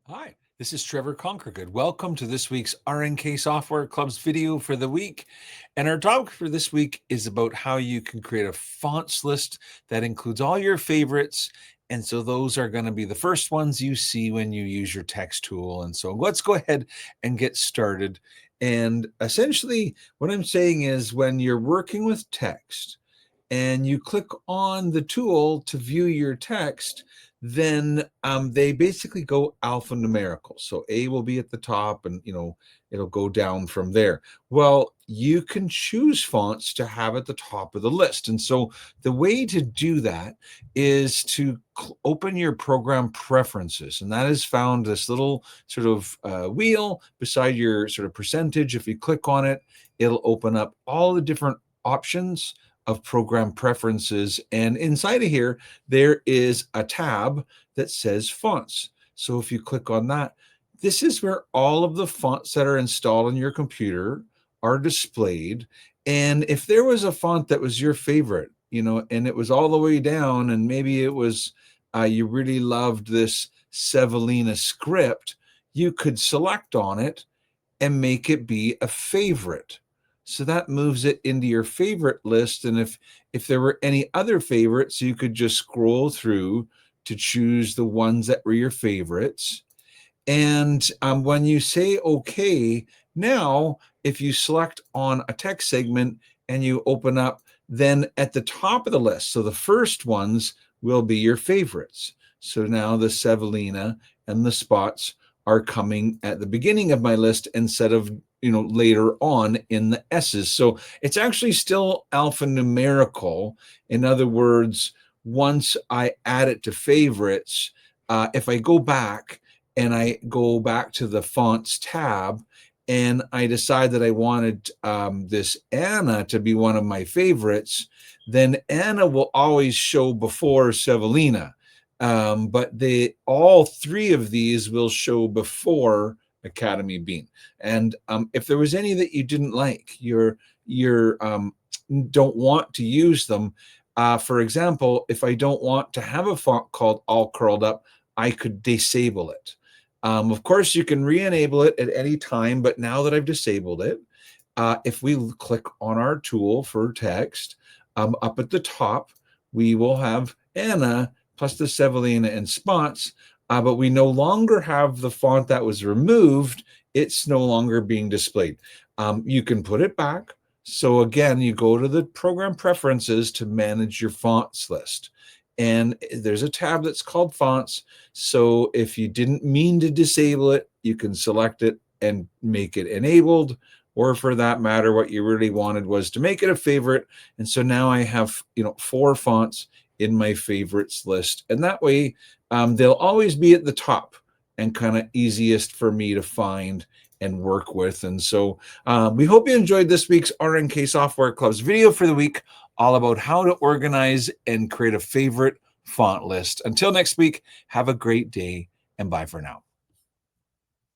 Hi, this is Trevor Conquergood. Welcome to this week's RNK Software Club's video for the week. And our topic for this week is about how you can create a fonts list that includes all your favorites. And so those are going to be the first ones you see when you use your text tool. And so let's go ahead and get started. And essentially, what I'm saying is when you're working with text, and you click on the tool to view your text, then they basically go alphanumerical. So A will be at the top and, it'll go down from there. Well, you can choose fonts to have at the top of the list. And so the way to do that is to open your program preferences. And that is found this little sort of wheel beside your sort of percentage. If you click on it, it'll open up all the different options of program preferences. And inside of here, there is a tab that says fonts. So if you click on that, this is where all of the fonts that are installed on your computer are displayed. And if there was a font that was your favorite, and it was all the way down, and maybe it was you really loved this Sevalina script, you could select on it and make it be a favorite. So that moves it into your favorite list. And if there were any other favorites, you could just scroll through to choose the ones that were your favorites. And when you say OK, now if you select on a text segment and you open up, then at the top of the list, so the first ones will be your favorites. So now the Sevalina and the spots are coming at the beginning of my list instead of later on in the S's. So it's actually still alphanumerical. In other words, once I add it to favorites, if I go back and I go back to the fonts tab and I decide that I wanted this Anna to be one of my favorites, then Anna will always show before Sevalina. But all three of these will show before Academy Bean. And if there was any that you didn't like, you don't want to use them. For example, if I don't want to have a font called All Curled Up, I could disable it. Of course, you can re-enable it at any time, but now that I've disabled it, if we click on our tool for text, up at the top, we will have Anna plus the Sevalina and spots, but we no longer have the font that was removed. It's no longer being displayed. You can put it back. So again, you go to the program preferences to manage your fonts list. And there's a tab that's called fonts. So if you didn't mean to disable it, you can select it and make it enabled. Or for that matter, what you really wanted was to make it a favorite. And so now I have 4 fonts in my favorites list. And that way, they'll always be at the top and kind of easiest for me to find and work with. And so we hope you enjoyed this week's RNK Software Club's video for the week, all about how to organize and create a favorite font list. Until next week, have a great day and bye for now.